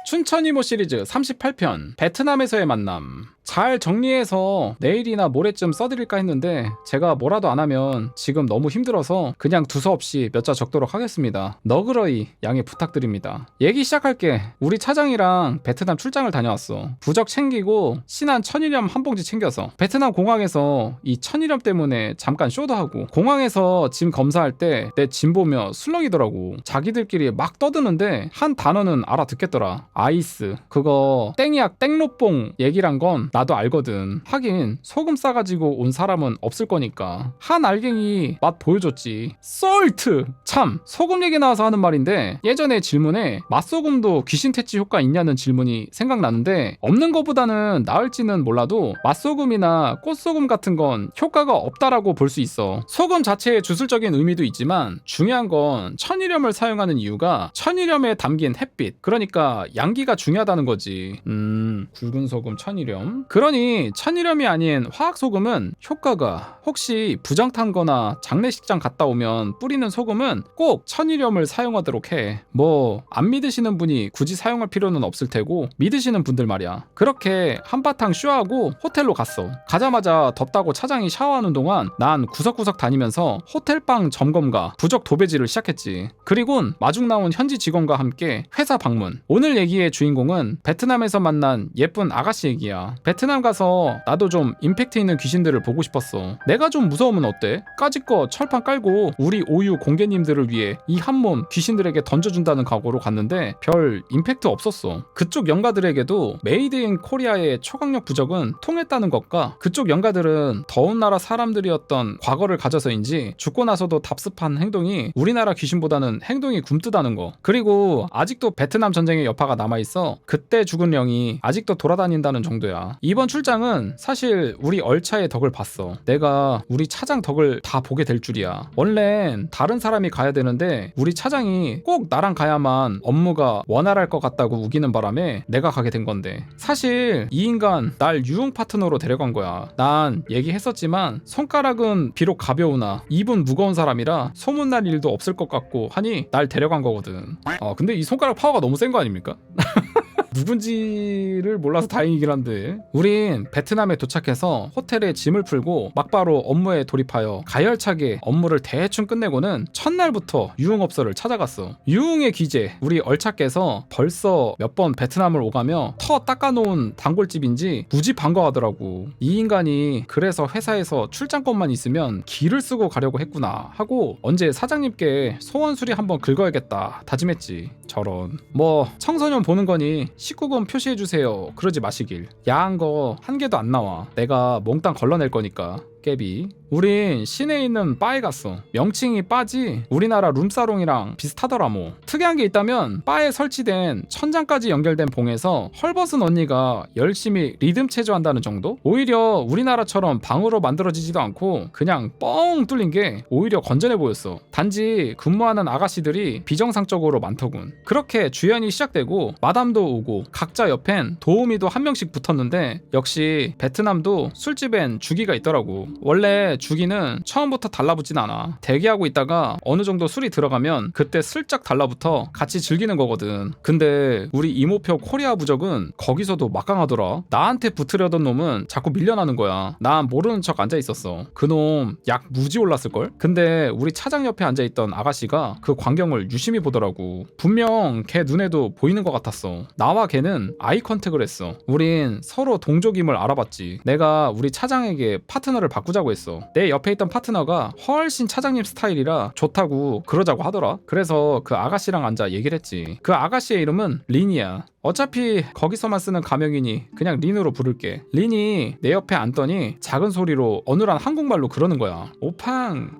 춘천이모 시리즈 38편 베트남에서의 만남. 잘 정리해서 내일이나 모레쯤 써드릴까 했는데 제가 뭐라도 안 하면 지금 너무 힘들어서 그냥 두서없이 몇 자 적도록 하겠습니다. 너그러이 양해 부탁드립니다. 얘기 시작할게. 우리 차장이랑 베트남 출장을 다녀왔어. 부적 챙기고 신한 천일염 한 봉지 챙겨서 베트남 공항에서 이 천일염 때문에 잠깐 쇼도 하고, 공항에서 짐 검사할 때 내 짐 보며 술렁이더라고. 자기들끼리 막 떠드는데 한 단어는 알아듣겠더라. 아이스. 그거 땡이약 땡로뽕 얘기란 건 나도 알거든. 하긴 소금 싸가지고 온 사람은 없을 거니까. 한 알갱이 맛 보여줬지. 솔트! 참, 소금 얘기 나와서 하는 말인데 예전에 질문에 맛소금도 귀신 퇴치 효과 있냐는 질문이 생각나는데, 없는 것보다는 나을지는 몰라도 맛소금이나 꽃소금 같은 건 효과가 없다라고 볼 수 있어. 소금 자체의 주술적인 의미도 있지만 중요한 건 천일염을 사용하는 이유가 천일염에 담긴 햇빛, 그러니까 양기가 중요하다는 거지. 굵은 소금 천일염. 그러니 천일염이 아닌 화학소금은 효과가, 혹시 부정 탄 거나 장례식장 갔다 오면 뿌리는 소금은 꼭 천일염을 사용하도록 해. 뭐 안 믿으시는 분이 굳이 사용할 필요는 없을 테고, 믿으시는 분들 말이야. 그렇게 한바탕 쇼하고 호텔로 갔어. 가자마자 덥다고 차장이 샤워하는 동안 난 구석구석 다니면서 호텔방 점검과 부적 도배지를 시작했지. 그리곤 마중 나온 현지 직원과 함께 회사 방문. 오늘 얘기의 주인공은 베트남에서 만난 예쁜 아가씨 얘기야. 베트남 가서 나도 좀 임팩트 있는 귀신들을 보고 싶었어. 내가 좀 무서우면 어때? 까짓거 철판 깔고 우리 오유 공개님들을 위해 이 한 몸 귀신들에게 던져준다는 각오로 갔는데 별 임팩트 없었어. 그쪽 영가들에게도 메이드 인 코리아의 초강력 부적은 통했다는 것과, 그쪽 영가들은 더운 나라 사람들이었던 과거를 가져서인지 죽고 나서도 답습한 행동이 우리나라 귀신보다는 행동이 굼뜨다는 거. 그리고 아직도 베트남 전쟁의 여파가 남아있어 그때 죽은 영이 아직도 돌아다닌다는 정도야. 이번 출장은 사실 우리 얼차의 덕을 봤어. 내가 우리 차장 덕을 다 보게 될 줄이야. 원래는 다른 사람이 가야 되는데 우리 차장이 꼭 나랑 가야만 업무가 원활할 것 같다고 우기는 바람에 내가 가게 된 건데, 사실 이 인간 날 유흥 파트너로 데려간 거야. 난 얘기했었지만 손가락은 비록 가벼우나 입은 무거운 사람이라 소문날 일도 없을 것 같고 하니 날 데려간 거거든. 근데 이 손가락 파워가 너무 센 거 아닙니까? 누군지를 몰라서 다행이긴 한데, 우린 베트남에 도착해서 호텔에 짐을 풀고 막바로 업무에 돌입하여 가열차게 업무를 대충 끝내고는 첫날부터 유흥업소를 찾아갔어. 유흥의 기재, 우리 얼차께서 벌써 몇 번 베트남을 오가며 터 닦아놓은 단골집인지 무지 반가워하더라고. 이 인간이 그래서 회사에서 출장권만 있으면 기를 쓰고 가려고 했구나 하고 언제 사장님께 소원 수리 한번 긁어야겠다 다짐했지. 저런, 뭐 청소년 보는 거니 19금 표시해주세요 그러지 마시길. 야한 거 한 개도 안 나와. 내가 몽땅 걸러낼 거니까. 깨비. 우린 시내에 있는 바에 갔어. 명칭이 바지 우리나라 룸사롱이랑 비슷하더라. 뭐 특이한 게 있다면 바에 설치된 천장까지 연결된 봉에서 헐벗은 언니가 열심히 리듬 체조한다는 정도? 오히려 우리나라처럼 방으로 만들어지지도 않고 그냥 뻥 뚫린 게 오히려 건전해 보였어. 단지 근무하는 아가씨들이 비정상적으로 많더군. 그렇게 주연이 시작되고 마담도 오고 각자 옆엔 도우미도 한 명씩 붙었는데, 역시 베트남도 술집엔 주기가 있더라고. 원래 주기는 처음부터 달라붙진 않아. 대기하고 있다가 어느 정도 술이 들어가면 그때 슬쩍 달라붙어 같이 즐기는 거거든. 근데 우리 이모표 코리아 부적은 거기서도 막강하더라. 나한테 붙으려던 놈은 자꾸 밀려나는 거야. 난 모르는 척 앉아있었어. 그놈 약 무지 올랐을걸? 근데 우리 차장 옆에 앉아있던 아가씨가 그 광경을 유심히 보더라고. 분명 걔 눈에도 보이는 것 같았어. 나와 걔는 아이 컨택을 했어. 우린 서로 동족임을 알아봤지. 내가 우리 차장에게 파트너를 바꾸자고 했어. 내 옆에 있던 파트너가 훨씬 차장님 스타일이라 좋다고 그러자고 하더라. 그래서 그 아가씨랑 앉아 얘기를 했지. 그 아가씨의 이름은 린이야. 어차피 거기서만 쓰는 가명이니 그냥 린으로 부를게. 린이 내 옆에 앉더니 작은 소리로 어눌한 한국말로 그러는 거야.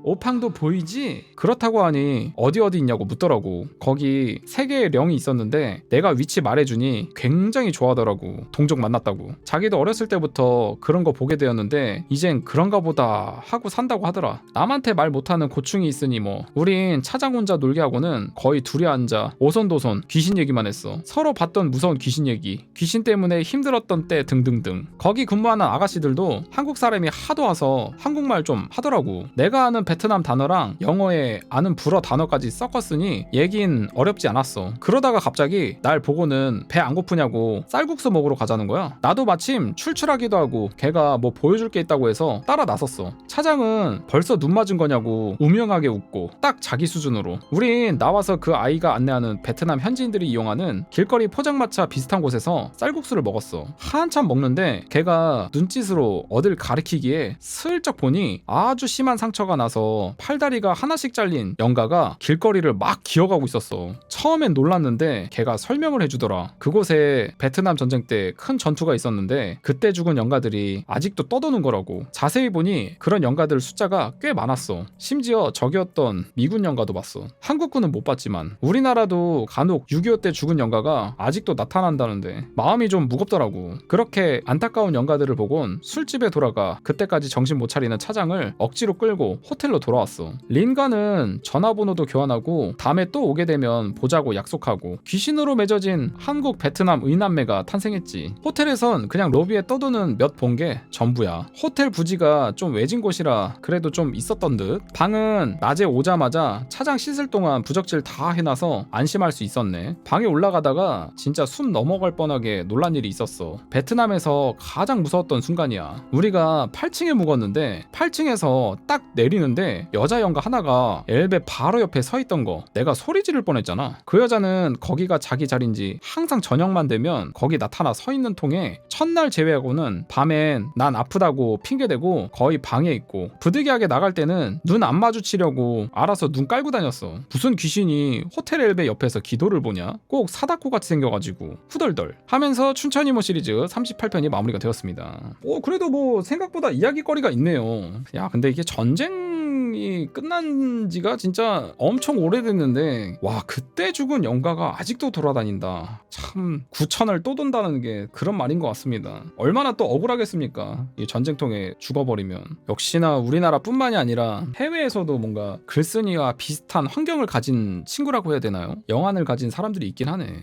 오팡도 보이지? 그렇다고 하니 어디 있냐고 묻더라고. 거기 3개의 령이 있었는데 내가 위치 말해주니 굉장히 좋아하더라고. 동족 만났다고. 자기도 어렸을 때부터 그런 거 보게 되었는데 이젠 그런가 보다 하고 산다고 하더라. 남한테 말 못하는 고충이 있으니 뭐. 우린 차장 혼자 놀게 하고는 거의 둘이 앉아 오손도손 귀신 얘기만 했어. 서로 봤던 한 무서운 귀신 얘기, 귀신 때문에 힘들었던 때 등등등. 거기 근무하는 아가씨들도 한국 사람이 하도 와서 한국말 좀 하더라고. 내가 아는 베트남 단어랑 영어에 아는 불어 단어까지 섞었으니 얘긴 어렵지 않았어. 그러다가 갑자기 날 보고는 배 안 고프냐고 쌀국수 먹으러 가자는 거야. 나도 마침 출출하기도 하고 걔가 뭐 보여줄 게 있다고 해서 따라 나섰어. 차장은 벌써 눈 맞은 거냐고 우명하게 웃고 딱 자기 수준으로. 우린 나와서 그 아이가 안내하는 베트남 현지인들이 이용하는 길거리 포장마차 비슷한 곳에서 쌀국수를 먹었어. 한참 먹는데 걔가 눈짓으로 어딜 가리키기에 슬쩍 보니 아주 심한 상처가 나서 팔다리가 하나씩 잘린 영가가 길거리를 막 기어가고 있었어. 처음엔 놀랐는데 걔가 설명을 해주더라. 그곳에 베트남 전쟁 때 큰 전투가 있었는데 그때 죽은 영가들이 아직도 떠도는 거라고. 자세히 보니 그런 영가들 숫자가 꽤 많았어. 심지어 적이었던 미군 영가도 봤어. 한국군은 못 봤지만 우리나라도 간혹 6.25 때 죽은 영가가 아직도 나타난다는데 마음이 좀 무겁더라고. 그렇게 안타까운 영가들을 보곤 술집에 돌아가 그때까지 정신 못 차리는 차장을 억지로 끌고 호텔로 돌아왔어. 린과는 전화번호도 교환하고 다음에 또 오게 되면 보자고 약속하고 귀신으로 맺어진 한국 베트남 의남매가 탄생했지. 호텔에선 그냥 로비에 떠도는 몇 본 게 전부야. 호텔 부지가 좀 외진 곳이라 그래도 좀 있었던 듯. 방은 낮에 오자마자 차장 씻을 동안 부적질 다 해놔서 안심할 수 있었네. 방에 올라가다가 진짜 숨 넘어갈 뻔하게 놀란 일이 있었어. 베트남에서 가장 무서웠던 순간이야. 우리가 8층에 묵었는데 8층에서 딱 내리는데 여자 영가 하나가 엘베 바로 옆에 서 있던 거. 내가 소리 지를 뻔했잖아. 그 여자는 거기가 자기 자리인지 항상 저녁만 되면 거기 나타나 서 있는 통에 첫날 제외하고는 밤엔 난 아프다고 핑계대고 거의 방에 있고 부득이하게 나갈 때는 눈 안 마주치려고 알아서 눈 깔고 다녔어. 무슨 귀신이 호텔 엘베 옆에서 기도를 보냐? 꼭 사다코 같이 생겨가지고 후덜덜 하면서 춘천이모 시리즈 38편이 마무리가 되었습니다. 그래도 뭐 생각보다 이야기거리가 있네요. 야, 근데 이게 전쟁이 끝난 지가 진짜 엄청 오래됐는데 와, 그때 죽은 영가가 아직도 돌아다닌다. 참 9천을 또 돈다는 게 그런 말인 것 같습니다. 얼마나 또 억울하겠습니까? 이 전쟁통에 죽어버리면. 역시나 우리나라뿐만이 아니라 해외에서도 뭔가 글쓴이와 비슷한 환경을 가진 친구라고 해야 되나요? 영안을 가진 사람들이 있긴 하네.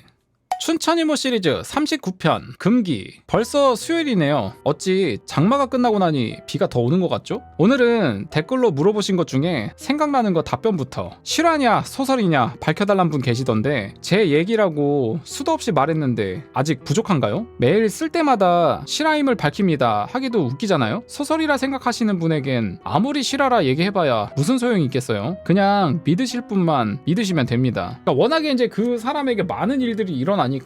춘천이모 시리즈 39편 금기. 벌써 수요일이네요. 어찌 장마가 끝나고 나니 비가 더 오는 것 같죠? 오늘은 댓글로 물어보신 것 중에 생각나는 거 답변부터 실화냐 소설이냐 밝혀달란 분 계시던데 제 얘기라고 수도 없이 말했는데 아직 부족한가요? 매일 쓸 때마다 실화임을 밝힙니다 하기도 웃기잖아요? 소설이라 생각하시는 분에겐 아무리 실화라 얘기해봐야 무슨 소용이 있겠어요? 그냥 믿으실 분만 믿으시면 됩니다. 그러니까 워낙에 이제 그 사람에게 많은 일들이 일어나니까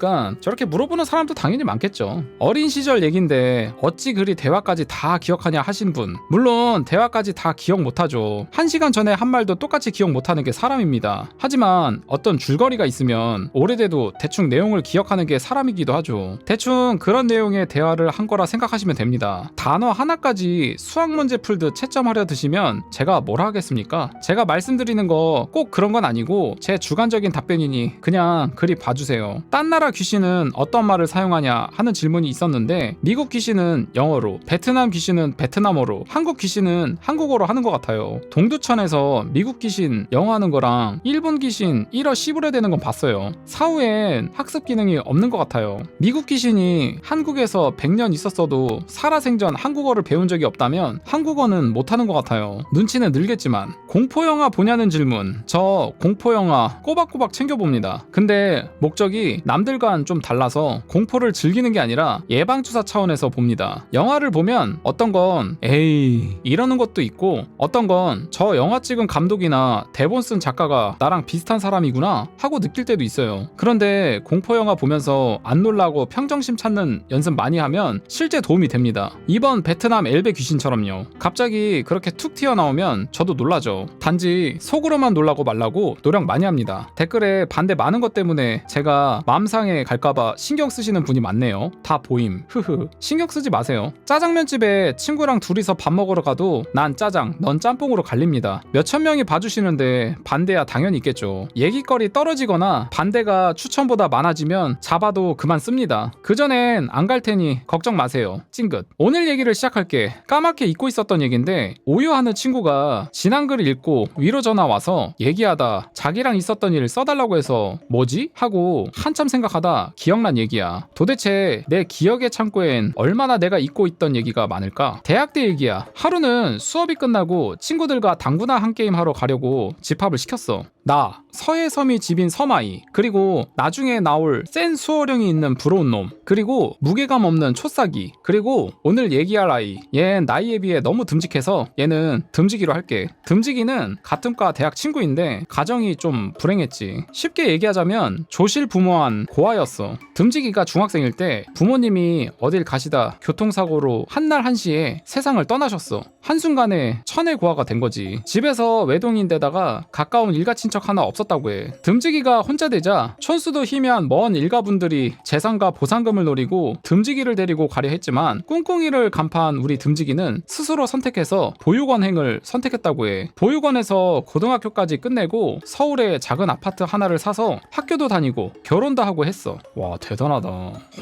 저렇게 물어보는 사람도 당연히 많겠죠. 어린 시절 얘긴데 어찌 그리 대화까지 다 기억하냐 하신 분, 물론 대화까지 다 기억 못하죠. 1시간 전에 한 말도 똑같이 기억 못하는 게 사람입니다. 하지만 어떤 줄거리가 있으면 오래돼도 대충 내용을 기억하는 게 사람이기도 하죠. 대충 그런 내용의 대화를 한 거라 생각하시면 됩니다. 단어 하나까지 수학 문제 풀듯 채점하려 드시면 제가 뭐라 하겠습니까? 제가 말씀드리는 거 꼭 그런 건 아니고 제 주관적인 답변이니 그냥 그리 봐주세요. 딴 나라 귀신은 어떤 말을 사용하냐 하는 질문이 있었는데 미국 귀신은 영어로, 베트남 귀신은 베트남어로, 한국 귀신은 한국어로 하는 것 같아요. 동두천에서 미국 귀신 영어 하는 거랑 일본 귀신 1어 10으로 되는 건 봤어요. 사후엔 학습 기능이 없는 것 같아요. 미국 귀신이 한국에서 100년 있었어도 살아생전 한국어를 배운 적이 없다면 한국어는 못하는 것 같아요. 눈치는 늘겠지만. 공포영화 보냐는 질문, 저 공포영화 꼬박꼬박 챙겨봅니다. 근데 목적이 남들과는 좀 달라서 공포를 즐기는 게 아니라 예방주사 차원에서 봅니다. 영화를 보면 어떤 건 에이 이러는 것도 있고 어떤 건 저 영화 찍은 감독이나 대본 쓴 작가가 나랑 비슷한 사람이구나 하고 느낄 때도 있어요. 그런데 공포영화 보면서 안 놀라고 평정심 찾는 연습 많이 하면 실제 도움이 됩니다. 이번 베트남 엘베 귀신처럼요. 갑자기 그렇게 툭 튀어나오면 저도 놀라죠. 단지 속으로만 놀라고 말라고 노력 많이 합니다. 댓글에 반대 많은 것 때문에 제가 맘상에 갈까봐 신경 쓰시는 분이 많네요. 다 보임. 흐흐. 신경 쓰지 마세요. 짜장면집에 친구랑 둘이서 밥 먹으러 가도 난 짜장, 넌 짬뽕으로 갈립니다. 몇천 명이 봐주시는데 반대야 당연히 있겠죠. 얘기거리 떨어지거나 반대가 추천보다 많아지면 잡아도 그만 씁니다. 그전엔 안 갈 테니 걱정 마세요. 찡긋. 오늘 얘기를 시작할게. 까맣게 잊고 있었던 얘긴데 오유하는 친구가 지난 글을 읽고 위로 전화 와서 얘기하다 자기랑 있었던 일 써달라고 해서 뭐지? 하고 한참 생각하다 기억난 얘기야. 도대체 내 기억의 창고엔 얼마나 내가 잊고 있던 얘기가 많을까? 대학 때 얘기야. 하루는 수업이 끝나고 친구들과 당구나 한 게임 하러 가려고 집합을 시켰어. 나, 서해섬이 집인 섬아이, 그리고 나중에 나올 센 수어령이 있는 부러운 놈, 그리고 무게감 없는 초싸기, 그리고 오늘 얘기할 아이. 얘 나이에 비해 너무 듬직해서 얘는 듬직이로 할게. 듬직이는 같은 과 대학 친구인데 가정이 좀 불행했지. 쉽게 얘기하자면 조실부모한 고아였어. 듬직이가 중학생일 때 부모님이 어딜 가시다 교통사고로 한날 한시에 세상을 떠나셨어. 한순간에 천의 고아가 된 거지. 집에서 외동인데다가 가까운 일가 친척 하나 없었다고 해. 듬직이가 혼자 되자 촌수도 희미한 먼 일가분들이 재산과 보상금을 노리고 듬직이를 데리고 가려 했지만 꿍꿍이를 간파한 우리 듬직이는 스스로 선택해서 보육원행을 선택했다고 해. 보육원에서 고등학교까지 끝내고 서울에 작은 아파트 하나를 사서 학교도 다니고 결혼도 하고 했어. 와, 대단하다.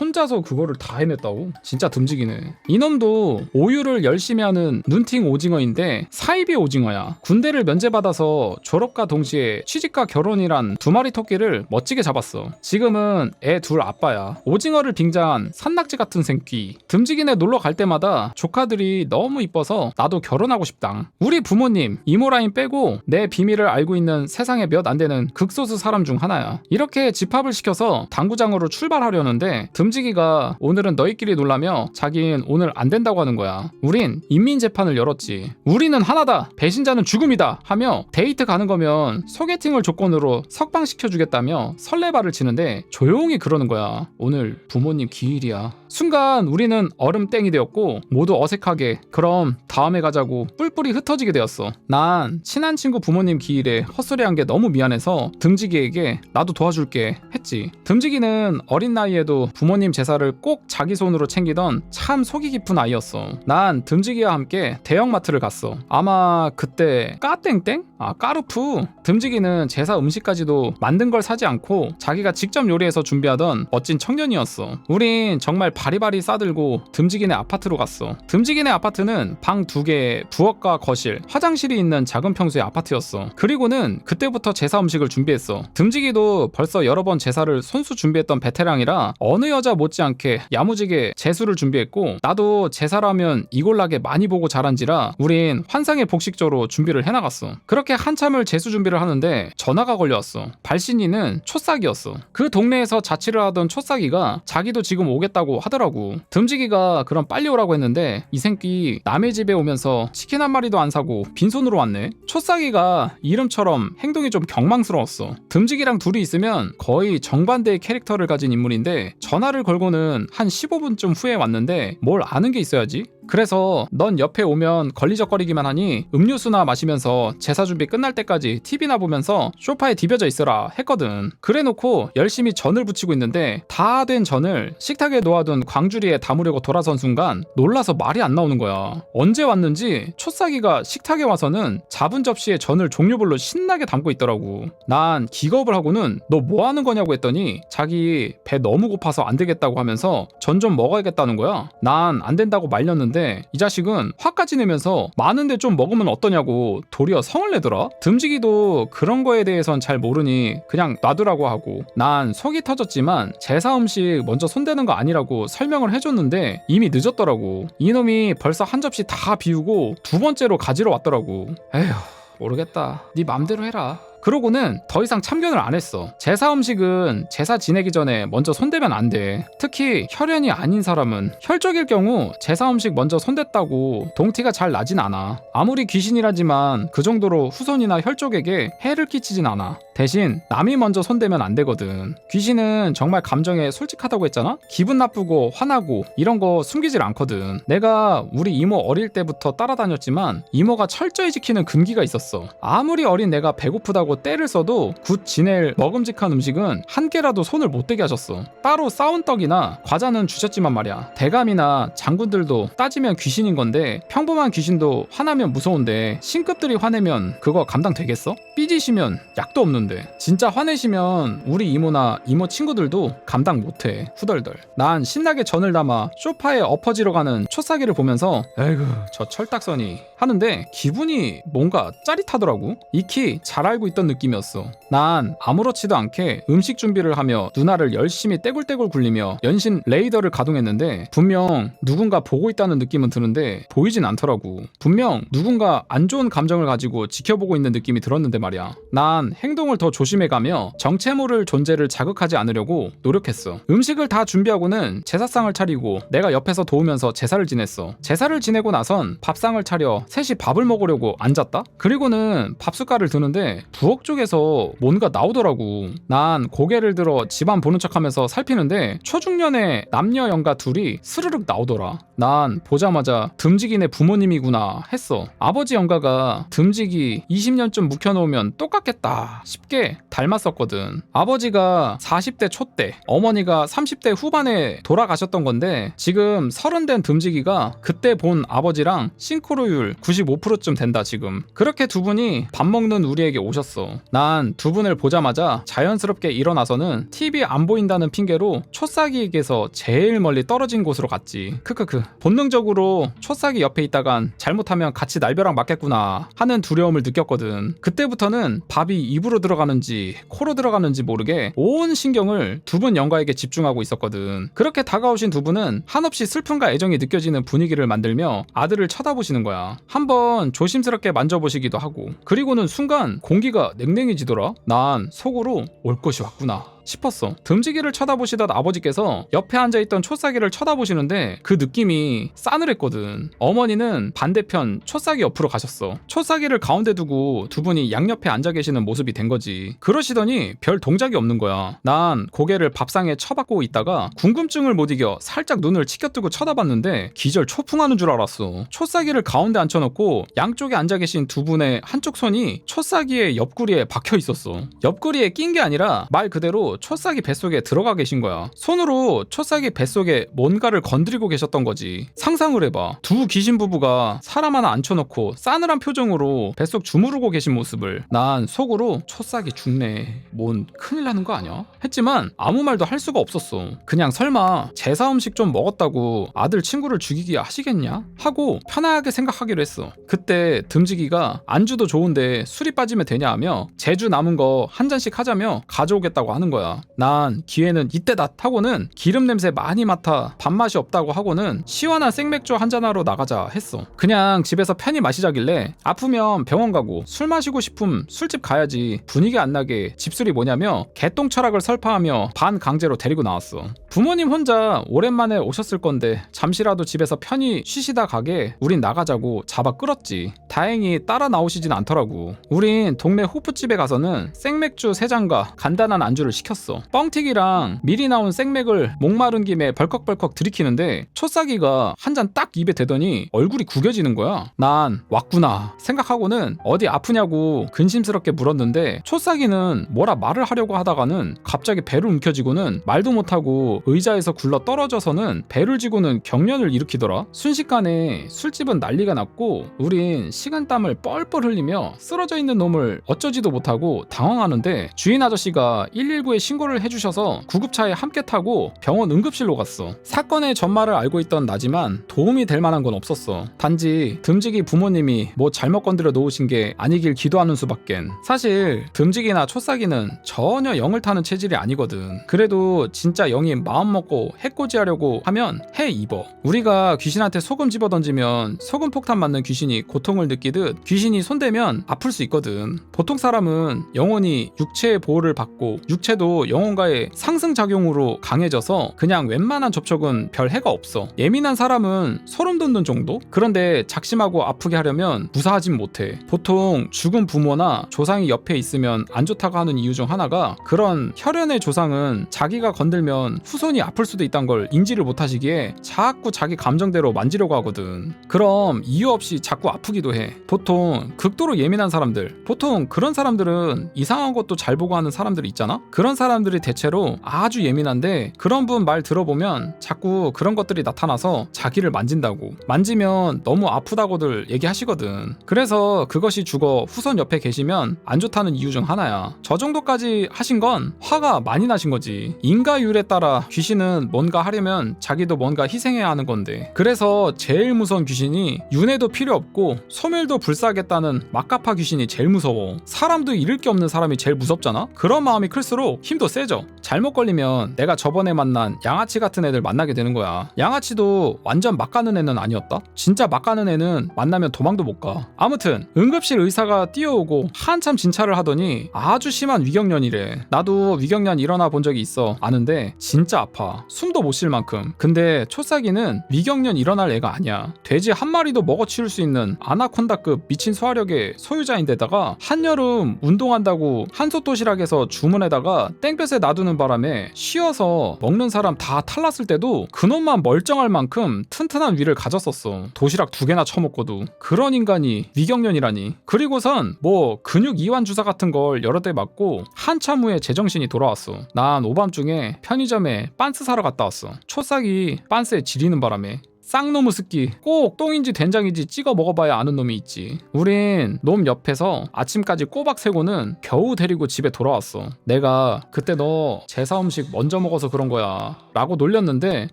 혼자서 그거를 다 해냈다고? 진짜 듬직이네. 이놈도 오유를 열심히 하는 눈팅 오징어인데 사이비 오징어야. 군대를 면제받아서 졸업과 동시에 취직과 결혼이란 두 마리 토끼를 멋지게 잡았어. 지금은 애 둘 아빠야. 오징어를 빙자한 산낙지 같은 생귀. 듬직이네 놀러 갈 때마다 조카들이 너무 이뻐서 나도 결혼하고 싶당. 우리 부모님 이모라인 빼고 내 비밀을 알고 있는 세상에 몇 안 되는 극소수 사람 중 하나야. 이렇게 집합을 시켜서 당구장으로 출발하려는데 듬직이가 오늘은 너희끼리 놀라며 자긴 오늘 안 된다고 하는 거야. 우린 인민재판을 열었지. 우리는 하나다. 배신자는 죽음이다 하며 데이트 가는 거면 소개팅을 조건으로 석방시켜주겠다며 설레발을 치는데 조용히 그러는 거야. 오늘 부모님 기일이야. 순간 우리는 얼음땡이 되었고 모두 어색하게 그럼 다음에 가자고 뿔뿔이 흩어지게 되었어. 난 친한 친구 부모님 기일에 헛소리한 게 너무 미안해서 듬직이에게 나도 도와줄게 했지. 듬직이는 어린 나이에도 부모님 제사를 꼭 자기 손으로 챙기던 참 속이 깊은 아이였어. 난 듬직이와 함께 대형마트를 갔어. 아마 그때 까땡땡? 까르푸. 듬직이는 제사 음식까지도 만든 걸 사지 않고 자기가 직접 요리해서 준비하던 멋진 청년이었어. 우린 정말 바리바리 싸들고 듬직이네 아파트로 갔어. 듬직이네 아파트는 방 2개, 부엌과 거실, 화장실이 있는 작은 평수의 아파트였어. 그리고는 그때부터 제사 음식을 준비했어. 듬직이도 벌써 여러 번 제사를 손수 준비했던 베테랑이라 어느 여자 못지않게 야무지게 제수를 준비했고 나도 제사라면 이골라게 많이 보고 자란지라 우린 환상의 복식조로 준비를 해나갔어. 그렇게 한참을 제수 준비를 하는데 전화가 걸려왔어. 발신이는 초싸기였어. 그 동네에서 자취를 하던 초싸기가 자기도 지금 오겠다고 하더라고. 듬직이가 그럼 빨리 오라고 했는데 이 새끼 남의 집에 오면서 치킨 한 마리도 안 사고 빈손으로 왔네. 초싸기가 이름처럼 행동이 좀 경망스러웠어. 듬직이랑 둘이 있으면 거의 정반대의 캐릭터를 가진 인물인데 전화를 걸고는 한 15분쯤 후에 왔는데 뭘 아는 게 있어야지. 그래서 넌 옆에 오면 걸리적거리기만 하니 음료수나 마시면서 제사 준비 끝날 때까지 TV나 보면서 소파에 디벼져 있어라 했거든. 그래놓고 열심히 전을 부치고 있는데 다 된 전을 식탁에 놓아둔 광주리에 담으려고 돌아선 순간 놀라서 말이 안 나오는 거야. 언제 왔는지 초싸기가 식탁에 와서는 잡은 접시에 전을 종류별로 신나게 담고 있더라고. 난 기겁을 하고는 너 뭐 하는 거냐고 했더니 자기 배 너무 고파서 안 되겠다고 하면서 전 좀 먹어야겠다는 거야. 난 안 된다고 말렸는데 이 자식은 화까지 내면서 많은데 좀 먹으면 어떠냐고 도리어 성을 내더라. 듬직이도 그런 거에 대해선 잘 모르니 그냥 놔두라고 하고 난 속이 터졌지만 제사 음식 먼저 손대는 거 아니라고 설명을 해줬는데 이미 늦었더라고. 이놈이 벌써 한 접시 다 비우고 두 번째로 가지러 왔더라고. 에휴, 모르겠다. 네 맘대로 해라. 그러고는 더 이상 참견을 안 했어. 제사 음식은 제사 지내기 전에 먼저 손대면 안 돼. 특히 혈연이 아닌 사람은. 혈족일 경우 제사 음식 먼저 손댔다고 동티가 잘 나진 않아. 아무리 귀신이라지만 그 정도로 후손이나 혈족에게 해를 끼치진 않아. 대신 남이 먼저 손대면 안 되거든. 귀신은 정말 감정에 솔직하다고 했잖아? 기분 나쁘고 화나고 이런 거 숨기질 않거든. 내가 우리 이모 어릴 때부터 따라다녔지만 이모가 철저히 지키는 금기가 있었어. 아무리 어린 내가 배고프다고 때를 써도 굿 지낼 먹음직한 음식은 한 개라도 손을 못 대게 하셨어. 따로 싸운 떡이나 과자는 주셨지만 말이야. 대감이나 장군들도 따지면 귀신인 건데 평범한 귀신도 화나면 무서운데 신급들이 화내면 그거 감당되겠어? 삐지시면 약도 없는데 진짜 화내시면 우리 이모나 이모 친구들도 감당 못해. 후덜덜. 난 신나게 전을 담아 소파에 엎어지러 가는 초싸기를 보면서 에이구 저 철딱서니 하는데 기분이 뭔가 짜릿하더라고. 익히 잘 알고 있던 있던 느낌이었어. 난 아무렇지도 않게 음식 준비를 하며 누나를 열심히 떼굴떼굴 굴리며 연신 레이더를 가동했는데 분명 누군가 보고 있다는 느낌은 드는데 보이진 않더라고. 분명 누군가 안 좋은 감정을 가지고 지켜보고 있는 느낌이 들었는데 말이야. 난 행동을 더 조심해가며 정체 모를 존재를 자극하지 않으려고 노력했어. 음식을 다 준비하고는 제사상을 차리고 내가 옆에서 도우면서 제사를 지냈어. 제사를 지내고 나선 밥상을 차려 셋이 밥을 먹으려고 앉았다? 그리고는 밥숟갈을 드는데 부엌 쪽에서 뭔가 나오더라고. 난 고개를 들어 집안 보는 척하면서 살피는데 초중년의 남녀 영가 둘이 스르륵 나오더라. 난 보자마자 듬직이네 부모님이구나 했어. 아버지 영가가 듬직이 20년쯤 묵혀놓으면 똑같겠다 싶게 닮았었거든. 아버지가 40대 초때, 어머니가 30대 후반에 돌아가셨던 건데 지금 30된 듬직이가 그때 본 아버지랑 싱크로율 95%쯤 된다 지금. 그렇게 두 분이 밥 먹는 우리에게 오셨어. 난 두 분을 보자마자 자연스럽게 일어나서는 TV 안 보인다는 핑계로 초싸기에게서 제일 멀리 떨어진 곳으로 갔지. 크크크. 본능적으로 초싸기 옆에 있다간 잘못하면 같이 날벼락 맞겠구나 하는 두려움을 느꼈거든. 그때부터는 밥이 입으로 들어가는지 코로 들어가는지 모르게 온 신경을 두 분 영가에게 집중하고 있었거든. 그렇게 다가오신 두 분은 한없이 슬픔과 애정이 느껴지는 분위기를 만들며 아들을 쳐다보시는 거야. 한번 조심스럽게 만져보시기도 하고. 그리고는 순간 공기가 냉랭해지더라. 난 속으로 올 것이 왔구나 싶었어. 듬직이를 쳐다보시던 아버지께서 옆에 앉아있던 초싸기를 쳐다보시는데 그 느낌이 싸늘했거든. 어머니는 반대편 초싸기 옆으로 가셨어. 초싸기를 가운데 두고 두 분이 양옆에 앉아 계시는 모습이 된 거지. 그러시더니 별 동작이 없는 거야. 난 고개를 밥상에 쳐박고 있다가 궁금증을 못 이겨 살짝 눈을 치켜뜨고 쳐다봤는데 기절 초풍하는 줄 알았어. 초싸기를 가운데 앉혀놓고 양쪽에 앉아 계신 두 분의 한쪽 손이 초싸기의 옆구리에 박혀 있었어. 옆구리에 낀 게 아니라 말 그대로 초싸기 뱃속에 들어가 계신 거야. 손으로 초싸기 뱃속에 뭔가를 건드리고 계셨던 거지. 상상을 해봐. 두 귀신 부부가 사람 하나 앉혀놓고 싸늘한 표정으로 뱃속 주무르고 계신 모습을. 난 속으로 초싸기 죽네, 뭔 큰일 나는 거 아니야? 했지만 아무 말도 할 수가 없었어. 그냥 설마 제사 음식 좀 먹었다고 아들 친구를 죽이기 하시겠냐? 하고 편하게 생각하기로 했어. 그때 듬직이가 안주도 좋은데 술이 빠지면 되냐 하며 제주 남은 거 한 잔씩 하자며 가져오겠다고 하는 거야. 난 기회는 이때다 하고는 기름 냄새 많이 맡아 밥맛이 없다고 하고는 시원한 생맥주 한잔하러 나가자 했어. 그냥 집에서 편히 마시자길래 아프면 병원 가고 술 마시고 싶음 술집 가야지 분위기 안 나게 집술이 뭐냐며 개똥 철학을 설파하며 반 강제로 데리고 나왔어. 부모님 혼자 오랜만에 오셨을 건데 잠시라도 집에서 편히 쉬시다 가게 우린 나가자고 잡아 끌었지. 다행히 따라 나오시진 않더라고. 우린 동네 호프집에 가서는 생맥주 3잔과 간단한 안주를 시켰어. 뻥튀기랑 미리 나온 생맥을 목마른 김에 벌컥벌컥 들이키는데 초싸기가 한 잔 딱 입에 대더니 얼굴이 구겨지는 거야. 난 왔구나 생각하고는 어디 아프냐고 근심스럽게 물었는데 초싸기는 뭐라 말을 하려고 하다가는 갑자기 배를 움켜쥐고는 말도 못하고 의자에서 굴러 떨어져서는 배를 쥐고는 경련을 일으키더라. 순식간에 술집은 난리가 났고 우린 식은땀을 뻘뻘 흘리며 쓰러져 있는 놈을 어쩌지도 못하고 당황하는데 주인 아저씨가 119에 신고를 해주셔서 구급차에 함께 타고 병원 응급실로 갔어. 사건의 전말을 알고 있던 나지만 도움이 될 만한 건 없었어. 단지 듬직이 부모님이 뭐 잘못 건드려 놓으신 게 아니길 기도하는 수밖엔. 사실 듬직이나 초싸기는 전혀 영을 타는 체질이 아니거든. 그래도 진짜 영이 마음 먹고 해코지하려고 하면 해 입어. 우리가 귀신한테 소금 집어던지면 소금 폭탄 맞는 귀신이 고통을 느끼듯 귀신이 손대면 아플 수 있거든. 보통 사람은 영혼이 육체의 보호를 받고 육체도 영혼과의 상승작용으로 강해져서 그냥 웬만한 접촉은 별 해가 없어. 예민한 사람은 소름 돋는 정도? 그런데 작심하고 아프게 하려면 무사하진 못해. 보통 죽은 부모나 조상이 옆에 있으면 안 좋다고 하는 이유 중 하나가 그런 혈연의 조상은 자기가 건들면 후손이 아플 수도 있다는 걸 인지를 못하시기에 자꾸 자기 감정대로 만지려고 하거든. 그럼 이유 없이 자꾸 아프기도 해. 보통 극도로 예민한 사람들, 보통 그런 사람들은 이상한 것도 잘 보고 하는 사람들이 있잖아? 그런 사람들이 대체로 아주 예민한데 그런 분 말 들어보면 자꾸 그런 것들이 나타나서 자기를 만진다고, 만지면 너무 아프다고들 얘기하시거든. 그래서 그것이 죽어 후손 옆에 계시면 안 좋다는 이유 중 하나야. 저 정도까지 하신 건 화가 많이 나신 거지. 인과율에 따라 귀신은 뭔가 하려면 자기도 뭔가 희생해야 하는 건데, 그래서 제일 무서운 귀신이 윤회도 필요 없고 소멸도 불사하겠다는 막가파 귀신이 제일 무서워. 사람도 잃을 게 없는 사람이 제일 무섭잖아? 그런 마음이 클수록 힘도 세져. 잘못 걸리면 내가 저번에 만난 양아치 같은 애들 만나게 되는 거야. 양아치도 완전 막 가는 애는 아니었다? 진짜 막 가는 애는 만나면 도망도 못 가. 아무튼 응급실 의사가 뛰어오고 한참 진찰을 하더니 아주 심한 위경련이래. 나도 위경련 일어나 본 적이 있어. 아는데 진짜 아파. 숨도 못 쉴 만큼. 근데 초싸기는 위경련 일어날 애가 아니야. 돼지 한 마리도 먹어치울 수 있는 아나콘다급 미친 소화력의 소유자인데다가 한여름 운동한다고 한솥 도시락에서 주문에다가 땡볕에 놔두는 바람에 쉬어서 먹는 사람 다 탈났을 때도 그놈만 멀쩡할 만큼 튼튼한 위를 가졌었어. 도시락 2개나 처먹고도. 그런 인간이 위경련이라니. 그리고선 뭐 근육 이완 주사 같은 걸 여러 대 맞고 한참 후에 제정신이 돌아왔어. 난 오밤중에 편의점에 빤스 사러 갔다 왔어. 초싹이 빤스에 지리는 바람에. 쌍놈의 습기 꼭 똥인지 된장인지 찍어 먹어봐야 아는 놈이 있지. 우린 놈 옆에서 아침까지 꼬박 새고는 겨우 데리고 집에 돌아왔어. 내가 그때 너 제사 음식 먼저 먹어서 그런 거야 라고 놀렸는데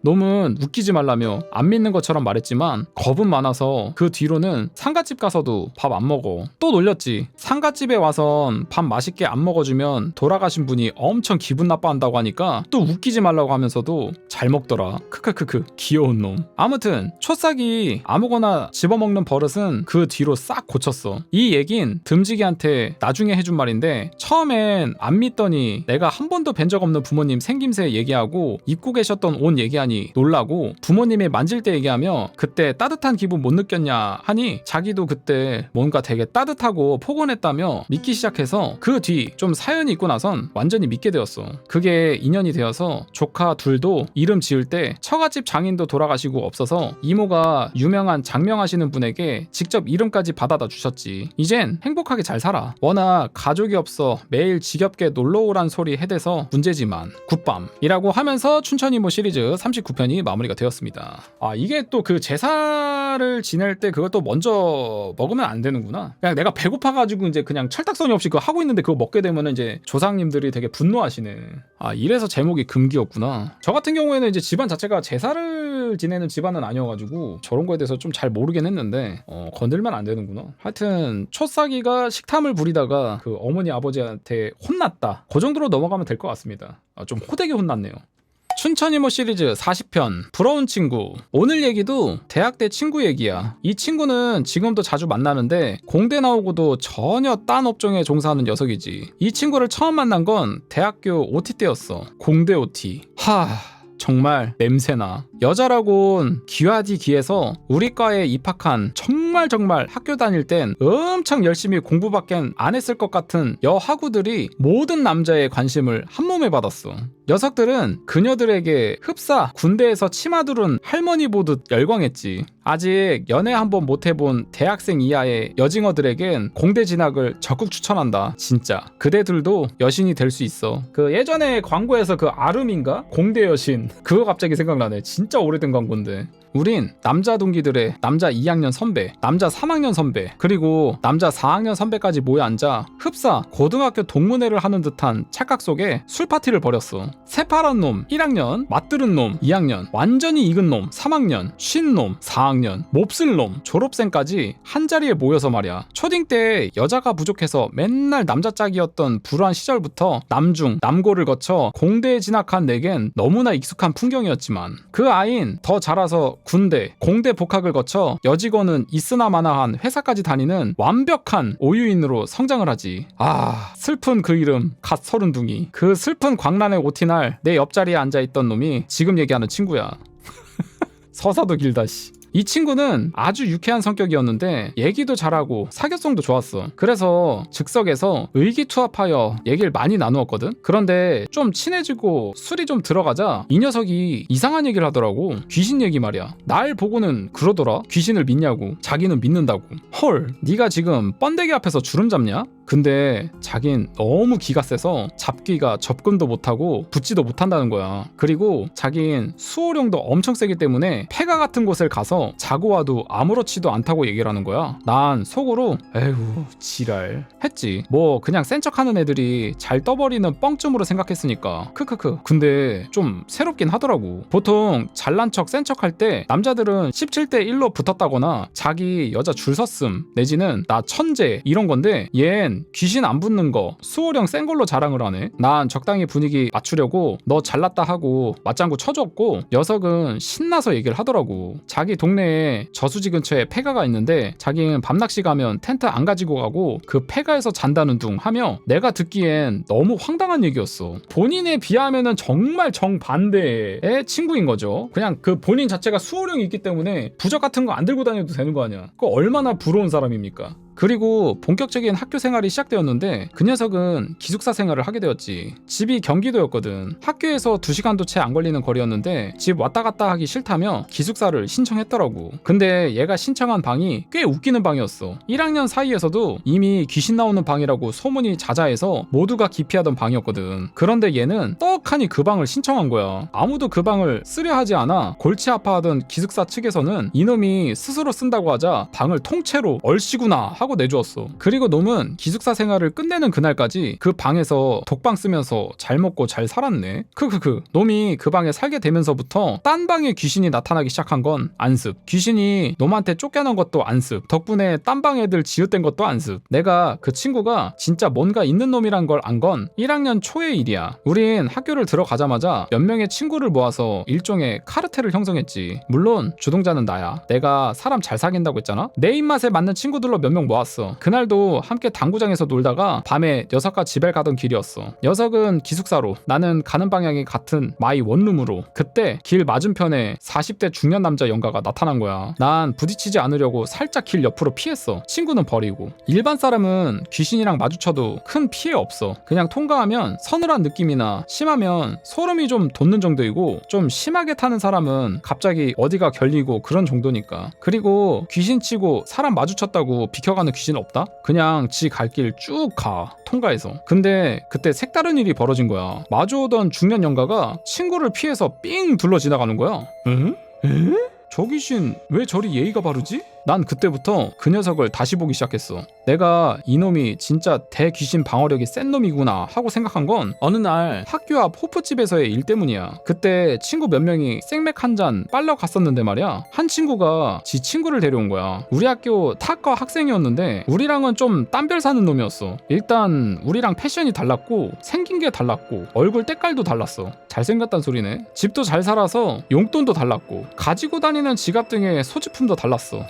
놈은 웃기지 말라며 안 믿는 것처럼 말했지만 겁은 많아서 그 뒤로는 상갓집 가서도 밥 안 먹어. 또 놀렸지. 상갓집에 와선 밥 맛있게 안 먹어주면 돌아가신 분이 엄청 기분 나빠한다고 하니까 또 웃기지 말라고 하면서도 잘 먹더라. 크크크크 귀여운 놈. 아무튼 초싹이 아무거나 집어먹는 버릇은 그 뒤로 싹 고쳤어. 이 얘긴 듬직이한테 나중에 해준 말인데 처음엔 안 믿더니 내가 한 번도 뵌 적 없는 부모님 생김새 얘기하고 입고 계셨던 옷 얘기하니 놀라고 부모님이 만질 때 얘기하며 그때 따뜻한 기분 못 느꼈냐 하니 자기도 그때 뭔가 되게 따뜻하고 포근했다며 믿기 시작해서 그 뒤 좀 사연이 있고 나선 완전히 믿게 되었어. 그게 인연이 되어서 조카 둘도 이름 지을 때 처갓집 장인도 돌아가시고 없어서 이모가 유명한 장명하시는 분에게 직접 이름까지 받아다 주셨지. 이젠 행복하게 잘 살아. 워낙 가족이 없어 매일 지겹게 놀러오란 소리 해대서 문제지만 굿밤이라고 하면서 춘천이모 시리즈 39편이 마무리가 되었습니다. 아 이게 또 그 제사를 지낼 때 그것도 먼저 먹으면 안 되는구나. 그냥 내가 배고파가지고 이제 그냥 철딱서니 없이 그거 하고 있는데 그거 먹게 되면 이제 조상님들이 되게 분노하시네. 아 이래서 제목이 금기였구나. 저 같은 경우에는 이제 집안 자체가 제사를 지내는 집안은 아니어가지고 저런 거에 대해서 좀 잘 모르긴 했는데 건들면 안 되는구나. 하여튼 초싸기가 식탐을 부리다가 그 어머니 아버지한테 혼났다. 그 정도로 넘어가면 될 것 같습니다. 좀 호되게 혼났네요. 춘천이모 시리즈 40편 부러운 친구. 오늘 얘기도 대학 때 친구 얘기야. 이 친구는 지금도 자주 만나는데 공대 나오고도 전혀 딴 업종에 종사하는 녀석이지. 이 친구를 처음 만난 건 대학교 OT 때였어. 공대 OT. 정말 냄새나. 여자라곤 귀하디 귀해서 우리 과에 입학한 정말 학교 다닐 땐 엄청 열심히 공부밖엔 안 했을 것 같은 여하구들이 모든 남자의 관심을 한 몸에 받았어. 녀석들은 그녀들에게 흡사 군대에서 치마 두른 할머니 보듯 열광했지. 아직 연애 한번 못 해본 대학생 이하의 여징어들에겐 공대 진학을 적극 추천한다. 진짜 그대들도 여신이 될 수 있어. 그 예전에 광고에서 그 아름인가? 공대 여신 그거 갑자기 생각나네. 진짜 오래된 광고인데. 우린 남자 동기들의 남자 2학년 선배, 남자 3학년 선배, 그리고 남자 4학년 선배까지 모여 앉아 흡사 고등학교 동문회를 하는 듯한 착각 속에 술 파티를 벌였어. 새파란 놈 1학년, 맞들은 놈 2학년, 완전히 익은 놈 3학년, 쉰 놈 4학년, 몹쓸 놈 졸업생까지 한자리에 모여서 말이야. 초딩 때 여자가 부족해서 맨날 남자 짝이었던 불우한 시절부터 남중, 남고를 거쳐 공대에 진학한 내겐 너무나 익숙한 풍경이었지만 그 아인 더 자라서 군대, 공대 복학을 거쳐 여직원은 있으나 마나한 회사까지 다니는 완벽한 오유인으로 성장을 하지. 아, 슬픈 그 이름 갓 서른둥이. 그 슬픈 광란의 오티날 내 옆자리에 앉아있던 놈이 지금 얘기하는 친구야. 서사도 길다 씨. 이 친구는 아주 유쾌한 성격이었는데 얘기도 잘하고 사교성도 좋았어. 그래서 즉석에서 의기투합하여 얘기를 많이 나누었거든. 그런데 좀 친해지고 술이 좀 들어가자 이 녀석이 이상한 얘기를 하더라고. 귀신 얘기 말이야. 날 보고는 그러더라. 귀신을 믿냐고. 자기는 믿는다고. 헐, 네가 지금 번데기 앞에서 주름 잡냐? 근데 자긴 너무 기가 세서 잡기가 접근도 못하고 붙지도 못한다는 거야. 그리고 자긴 수호령도 엄청 세기 때문에 폐가 같은 곳을 가서 자고 와도 아무렇지도 않다고 얘기를 하는 거야. 난 속으로 에휴 지랄 했지. 뭐 그냥 센 척하는 애들이 잘 떠버리는 뻥쯤으로 생각했으니까. 크크크. 근데 좀 새롭긴 하더라고. 보통 잘난 척 센 척 할 때 남자들은 17대 1로 붙었다거나 자기 여자 줄 섰음 내지는 나 천재 이런 건데 얜 귀신 안 붙는 거 수호령 센 걸로 자랑을 하네. 난 적당히 분위기 맞추려고 너 잘났다 하고 맞장구 쳐줬고 녀석은 신나서 얘기를 하더라고. 자기 동네에 저수지 근처에 폐가가 있는데 자기는 밤낚시 가면 텐트 안 가지고 가고 그 폐가에서 잔다는 둥 하며 내가 듣기엔 너무 황당한 얘기였어. 본인에 비하면은 정말 정반대의 친구인 거죠. 그냥 그 본인 자체가 수호령이 있기 때문에 부적 같은 거 안 들고 다녀도 되는 거 아니야. 그거 얼마나 부러운 사람입니까? 그리고 본격적인 학교 생활이 시작되었는데 그 녀석은 기숙사 생활을 하게 되었지. 집이 경기도였거든. 학교에서 2시간도 채 안 걸리는 거리였는데 집 왔다 갔다 하기 싫다며 기숙사를 신청했더라고. 근데 얘가 신청한 방이 꽤 웃기는 방이었어. 1학년 사이에서도 이미 귀신 나오는 방이라고 소문이 자자해서 모두가 기피하던 방이었거든. 그런데 얘는 떡하니 그 방을 신청한 거야. 아무도 그 방을 쓰려 하지 않아 골치 아파하던 기숙사 측에서는 이놈이 스스로 쓴다고 하자 방을 통째로 얼씨구나 하고 내주었어. 그리고 놈은 기숙사 생활을 끝내는 그날까지 그 방에서 독방 쓰면서 잘 먹고 잘 살았네. 크크크. 놈이 그 방에 살게 되면서부터 딴 방에 귀신이 나타나기 시작한 건 안습. 귀신이 놈한테 쫓겨난 것도 안습. 덕분에 딴 방 애들 지읒된 것도 안습. 내가 그 친구가 진짜 뭔가 있는 놈이란 걸 안 건 1학년 초의 일이야. 우린 학교를 들어가자마자 몇 명의 친구를 모아서 일종의 카르텔을 형성했지. 물론 주동자는 나야. 내가 사람 잘 사귄다고 했잖아. 내 입맛에 맞는 친구들로 몇 명 모았어. 그날도 함께 당구장에서 놀다가 밤에 녀석과 집에 가던 길이었어. 녀석은 기숙사로, 나는 가는 방향이 같은 마이 원룸으로. 그때 길 맞은편에 40대 중년 남자 영가가 나타난 거야. 난 부딪히지 않으려고 살짝 길 옆으로 피했어. 친구는 버리고. 일반 사람은 귀신이랑 마주쳐도 큰 피해 없어. 그냥 통과하면 서늘한 느낌이나 심하면 소름이 좀 돋는 정도이고 좀 심하게 타는 사람은 갑자기 어디가 결리고 그런 정도니까. 그리고 귀신치고 사람 마주쳤다고 비켜가는 귀신 없다? 그냥 지 갈 길 쭉 가. 통과해서. 근데 그때 색다른 일이 벌어진 거야. 마주오던 중년 영가가 친구를 피해서 삥 둘러 지나가는 거야. 응? 에? 저 귀신 왜 저리 예의가 바르지? 난 그때부터 그 녀석을 다시 보기 시작했어. 내가 이놈이 진짜 대귀신 방어력이 센 놈이구나 하고 생각한 건 어느 날 학교 앞 호프집에서의 일 때문이야. 그때 친구 몇 명이 생맥 한 잔 빨러 갔었는데 말이야. 한 친구가 지 친구를 데려온 거야. 우리 학교 타과 학생이었는데 우리랑은 좀 딴별 사는 놈이었어. 일단 우리랑 패션이 달랐고 생긴 게 달랐고 얼굴 때깔도 달랐어. 잘생겼단 소리네. 집도 잘 살아서 용돈도 달랐고 가지고 다니는 지갑 등의 소지품도 달랐어.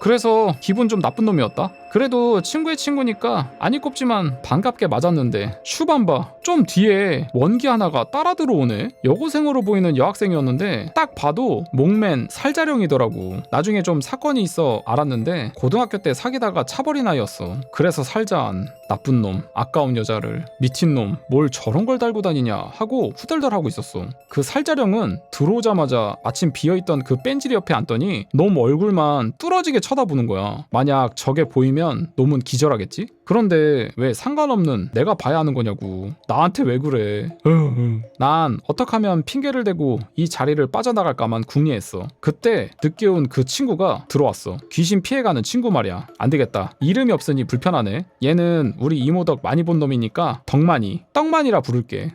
그래서 기분 좀 나쁜 놈이었다. 그래도 친구의 친구니까 아니 꼽지만 반갑게 맞았는데 슈밤바 좀 뒤에 원기 하나가 따라 들어오네. 여고생으로 보이는 여학생이었는데 딱 봐도 목맨 살자령이더라고. 나중에 좀 사건이 있어 알았는데 고등학교 때 사귀다가 차버린 아이였어. 그래서 살자한 나쁜 놈, 아까운 여자를, 미친놈, 뭘 저런 걸 달고 다니냐 하고 후덜덜하고 있었어. 그 살자령은 들어오자마자 마침 비어있던 그 뺀질이 옆에 앉더니 놈 얼굴만 뚫어지게 쳐다보는 거야. 만약 저게 보이면 놈은 기절하겠지? 그런데 왜 상관없는 내가 봐야 하는 거냐고. 나한테 왜 그래. 난 어떻게 하면 핑계를 대고 이 자리를 빠져나갈까만 궁리했어. 그때 늦게 온 그 친구가 들어왔어. 귀신 피해가는 친구 말이야. 안 되겠다. 이름이 없으니 불편하네. 얘는 우리 이모덕 많이 본 놈이니까 덕만이, 떡만이라 부를게.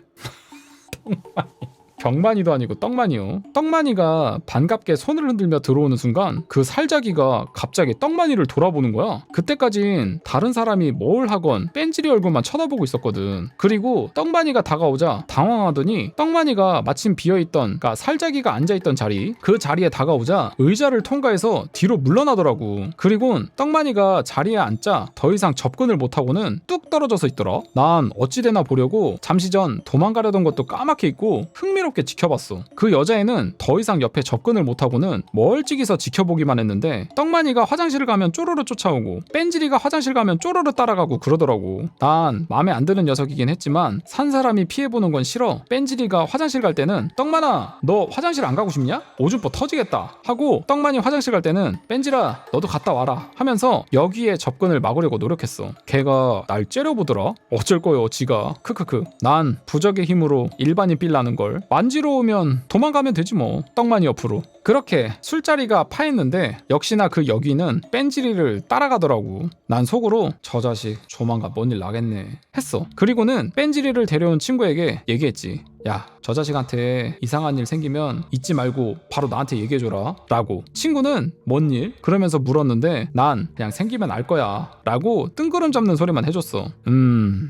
떡만이. 병만이도 아니고 떡만이요. 떡만이가 반갑게 손을 흔들며 들어오는 순간 그 살자기가 갑자기 떡만이를 돌아보는 거야. 그때까진 다른 사람이 뭘 하건 뺀질이 얼굴만 쳐다보고 있었거든. 그리고 떡만이가 다가오자 당황하더니 떡만이가 마침 비어있던, 그러니까 살자기가 앉아있던 자리, 그 자리에 다가오자 의자를 통과해서 뒤로 물러나더라고. 그리곤 떡만이가 자리에 앉자 더 이상 접근을 못하고는 뚝 떨어져서 있더라. 난 어찌되나 보려고 잠시 전 도망가려던 것도 까맣게 있고 흥미로 어지럽게 지켜봤어. 그 여자애는 더 이상 옆에 접근을 못하고는 멀찍이서 지켜보기만 했는데 떡만이가 화장실을 가면 쪼르르 쫓아오고 뺀질이가 화장실 가면 쪼르르 따라가고 그러더라고. 난 마음에 안 드는 녀석이긴 했지만 산 사람이 피해보는 건 싫어. 뺀질이가 화장실 갈 때는 떡만아 너 화장실 안 가고 싶냐? 오줌포 터지겠다 하고 떡만이 화장실 갈 때는 뺀질아 너도 갔다 와라 하면서 여기에 접근을 막으려고 노력했어. 걔가 날 째려보더라. 어쩔 거요 지가. 크크크. 난 부적의 힘으로 일반인 빌 나는 걸 만지러 오면 도망가면 되지 뭐. 떡만이 옆으로. 그렇게 술자리가 파했는데 역시나 그 여기는 뺀질이를 따라가더라고. 난 속으로 저 자식 조만간 뭔 일 나겠네 했어. 그리고는 뺀질이를 데려온 친구에게 얘기했지. 야, 저 자식한테 이상한 일 생기면 잊지 말고 바로 나한테 얘기해줘라 라고. 친구는 뭔 일? 그러면서 물었는데 난 그냥 생기면 알 거야 라고 뜬구름 잡는 소리만 해줬어.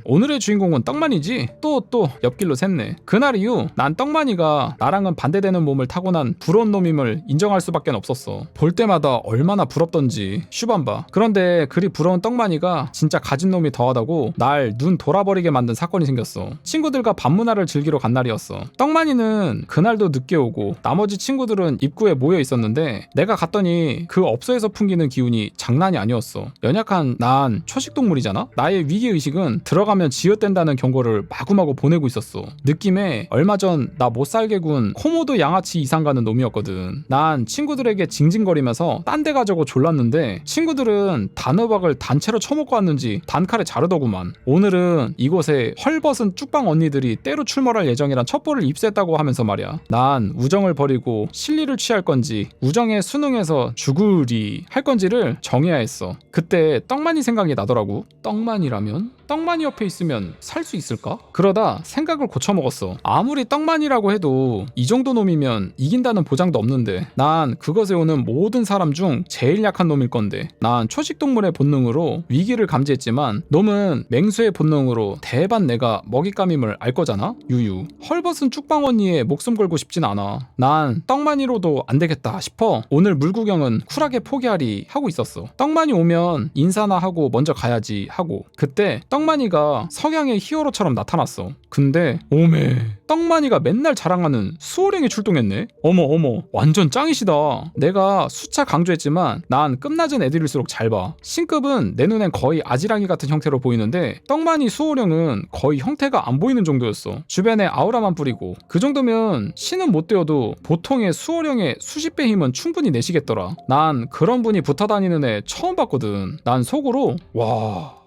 오늘의 주인공은 떡만이지? 또 옆길로 샜네. 그날 이후 난 떡만이가 나랑은 반대되는 몸을 타고난 부러운 놈임을 인정할 수밖에 없었어. 볼 때마다 얼마나 부럽던지 슈반바. 그런데 그리 부러운 떡만이가 진짜 가진 놈이 더하다고 날 눈 돌아버리게 만든 사건이 생겼어. 친구들과 밤문화를 즐기러 간 날이었어. 떡만이는 그날도 늦게 오고 나머지 친구들은 입구에 모여 있었는데 내가 갔더니 그 업소에서 풍기는 기운이 장난이 아니었어. 연약한 난 초식동물이잖아? 나의 위기의식은 들어가면 지읒된다는 경고를 마구마구 보내고 있었어. 느낌에 얼마 전 나 못살게 군 코모도 양아치 이상 가는 놈이었거든. 난 친구들에게 징징거리면서 딴 데 가자고 졸랐는데 친구들은 단호박을 단체로 쳐먹고 왔는지 단칼에 자르더구만. 오늘은 이곳에 헐벗은 쭉방 언니들이 때로 출몰할 예정이란 첩보를 입수했다고 하면서 말이야. 난 우정을 버리고 실리를 취할 건지 우정에 순응해서 죽으리 할 건지를 정해야 했어. 그때 떡만이 생각이 나더라고. 떡만이라면? 떡만이 옆에 있으면 살 수 있을까? 그러다 생각을 고쳐먹었어. 아무리 떡만이라고 해도 이 정도 놈이면 이긴다는 보장도 없는데 난 그것에 오는 모든 사람 중 제일 약한 놈일 건데. 난 초식동물의 본능으로 위기를 감지했지만 놈은 맹수의 본능으로 대반 내가 먹잇감임을 알 거잖아? 유유. 헐벗은 쭉방 언니의 목숨 걸고 싶진 않아. 난 떡만이로도 안 되겠다 싶어 오늘 물구경은 쿨하게 포기하리 하고 있었어. 떡만이 오면 인사나 하고 먼저 가야지 하고. 그때 떡만이가 석양의 히어로처럼 나타났어. 근데 오메 떡만이가 맨날 자랑하는 수호령이 출동했네. 어머 완전 짱이시다. 내가 수차 강조했지만 난 끝낮은 애들일수록 잘 봐. 신급은 내 눈엔 거의 아지랑이 같은 형태로 보이는데 떡만이 수호령은 거의 형태가 안 보이는 정도였어. 주변에 아우라만 뿌리고. 그 정도면 신은 못 되어도 보통의 수호령의 수십 배 힘은 충분히 내시겠더라. 난 그런 분이 붙어 다니는 애 처음 봤거든. 난 속으로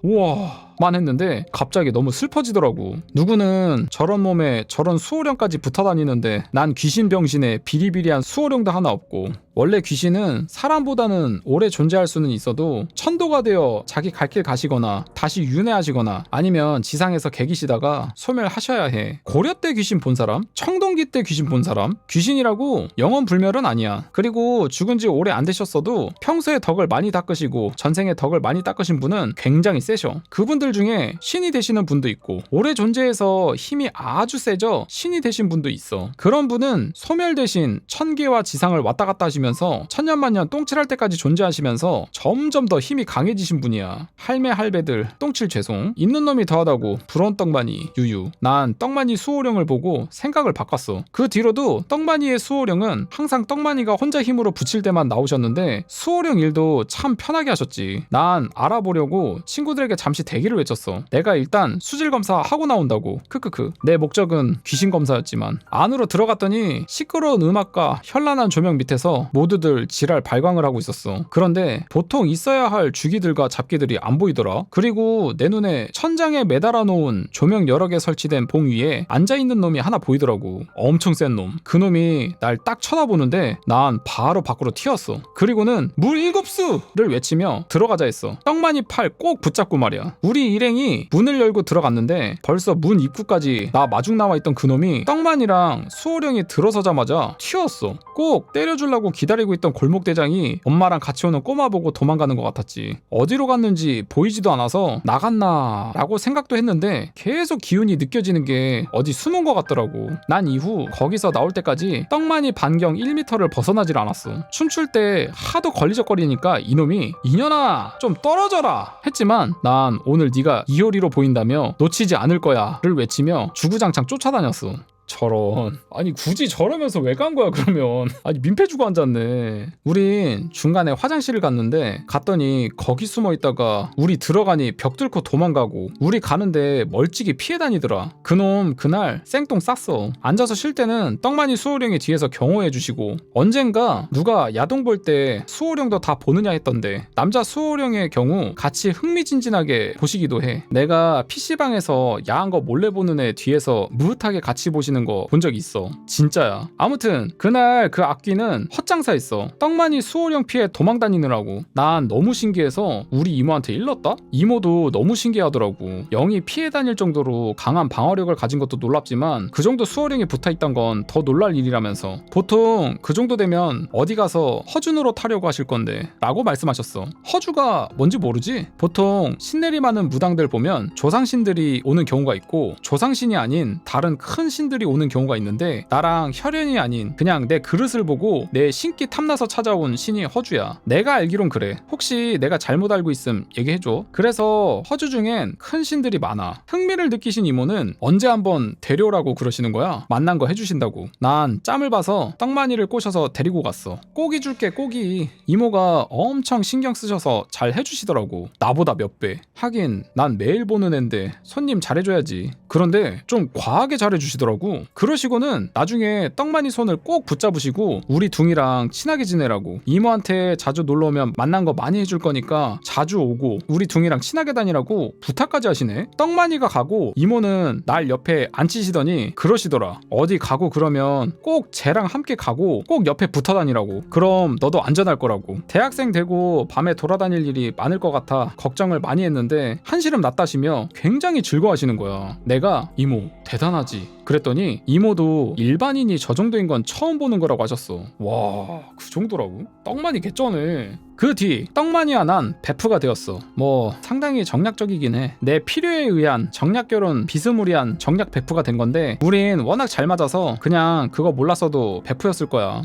우와 만 했는데 갑자기 너무 슬퍼지더라고. 누구는 저런 몸에 저런 수호령까지 붙어 다니는데 난 귀신 병신에 비리비리한 수호령도 하나 없고. 원래 귀신은 사람보다는 오래 존재할 수는 있어도 천도가 되어 자기 갈 길 가시거나 다시 윤회하시거나 아니면 지상에서 개기시다가 소멸하셔야 해. 고려 때 귀신 본 사람? 청동기 때 귀신 본 사람? 귀신이라고 영원 불멸은 아니야. 그리고 죽은 지 오래 안 되셨어도 평소에 덕을 많이 닦으시고 전생에 덕을 많이 닦으신 분은 굉장히 세셔. 그분들 중에 신이 되시는 분도 있고 오래 존재해서 힘이 아주 세져 신이 되신 분도 있어. 그런 분은 소멸 대신 천계와 지상을 왔다 갔다 하시면서 천년만년 똥칠할 때까지 존재하시면서 점점 더 힘이 강해지신 분이야. 할매 할배들 똥칠 죄송. 있는 놈이 더하다고 부러운 떡만이 유유. 난 떡만이 수호령을 보고 생각을 바꿨어. 그 뒤로도 떡만이의 수호령은 항상 떡만이가 혼자 힘으로 붙일 때만 나오셨는데 수호령 일도 참 편하게 하셨지. 난 알아보려고 친구들에게 잠시 대기를 외쳤어. 내가 일단 수질 검사 하고 나온다고. 크크크. 내 목적은 귀신 검사였지만 안으로 들어갔더니 시끄러운 음악과 현란한 조명 밑에서 모두들 지랄 발광을 하고 있었어. 그런데 보통 있어야 할 주기들과 잡기들이 안 보이더라. 그리고 내 눈에 천장에 매달아 놓은 조명 여러 개 설치된 봉 위에 앉아있는 놈이 하나 보이더라고. 엄청 센 놈. 그 놈이 날 딱 쳐다보는데 난 바로 밖으로 튀었어. 그리고는 물 7수를 외치며 들어가자 했어. 떡만이 팔 꼭 붙잡고 말이야. 우리 일행이 문을 열고 들어갔는데 벌써 문 입구까지 나 마중 나와 있던 그 놈이 떡만이랑 수호령이 들어서자마자 튀었어. 꼭 때려주려고 기다리고 있던 골목대장이 엄마랑 같이 오는 꼬마 보고 도망가는 것 같았지. 어디로 갔는지 보이지도 않아서 나갔나 라고 생각도 했는데 계속 기운이 느껴지는 게 어디 숨은 것 같더라고. 난 이후 거기서 나올 때까지 떡만이 반경 1m를 벗어나질 않았어. 춤출 때 하도 걸리적거리니까 이놈이 이년아 좀 떨어져라 했지만 난 오늘 네가 이효리로 보인다며 놓치지 않을 거야 를 외치며 주구장창 쫓아다녔어. 저런. 아니 굳이 저러면서 왜 간 거야 그러면. 아니 민폐 주고 앉았네. 우린 중간에 화장실을 갔는데 갔더니 거기 숨어 있다가 우리 들어가니 벽 뚫고 도망가고 우리 가는데 멀찍이 피해 다니더라. 그놈 그날 생똥 쌌어. 앉아서 쉴 때는 떡만이 수호령이 뒤에서 경호해 주시고 언젠가 누가 야동 볼 때 수호령도 다 보느냐 했던데 남자 수호령의 경우 같이 흥미진진하게 보시기도 해. 내가 PC방에서 야한 거 몰래 보는 애 뒤에서 무흐하게 같이 보시는 거 본 적 있어. 진짜야. 아무튼 그날 그 악귀는 헛장사했어. 떡만이 수호령 피해 도망다니느라고. 난 너무 신기해서 우리 이모한테 일렀다? 이모도 너무 신기하더라고. 영이 피해 다닐 정도로 강한 방어력을 가진 것도 놀랍지만 그 정도 수호령이 붙어있던 건 더 놀랄 일이라면서. 보통 그 정도 되면 어디 가서 허준으로 타려고 하실 건데 라고 말씀하셨어. 허주가 뭔지 모르지? 보통 신내리 많은 무당들 보면 조상신들이 오는 경우가 있고 조상신이 아닌 다른 큰 신들이 오는 경우가 있는데 나랑 혈연이 아닌 그냥 내 그릇을 보고 내 신기 탐나서 찾아온 신이 허주야. 내가 알기론 그래. 혹시 내가 잘못 알고 있음 얘기해줘. 그래서 허주 중엔 큰 신들이 많아. 흥미를 느끼신 이모는 언제 한번 데려오라고 그러시는 거야. 만난 거 해주신다고. 난 짬을 봐서 떡마니를 꼬셔서 데리고 갔어. 꼬기 줄게 꼬기. 이모가 엄청 신경 쓰셔서 잘 해주시더라고. 나보다 몇 배. 하긴 난 매일 보는 앤데 손님 잘해줘야지. 그런데 좀 과하게 잘해주시더라고. 그러시고는 나중에 떡마니 손을 꼭 붙잡으시고 우리 둥이랑 친하게 지내라고. 이모한테 자주 놀러오면 만난 거 많이 해줄 거니까 자주 오고 우리 둥이랑 친하게 다니라고 부탁까지 하시네. 떡마니가 가고 이모는 날 옆에 앉히시더니 그러시더라. 어디 가고 그러면 꼭 쟤랑 함께 가고 꼭 옆에 붙어 다니라고. 그럼 너도 안전할 거라고. 대학생 되고 밤에 돌아다닐 일이 많을 것 같아 걱정을 많이 했는데 한시름 났다시며 굉장히 즐거워하시는 거야. 내가 이모 대단하지 그랬더니 이모도 일반인이 저 정도인 건 처음 보는 거라고 하셨어. 와, 그 정도라고? 떡만이 개쩌네. 그 뒤 떡마니와 난 베프가 되었어. 뭐 상당히 정략적이긴 해. 내 필요에 의한 정략결혼 비스무리한 정략 베프가 된 건데 우린 워낙 잘 맞아서 그냥 그거 몰랐어도 베프였을 거야.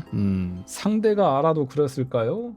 상대가 알아도 그랬을까요?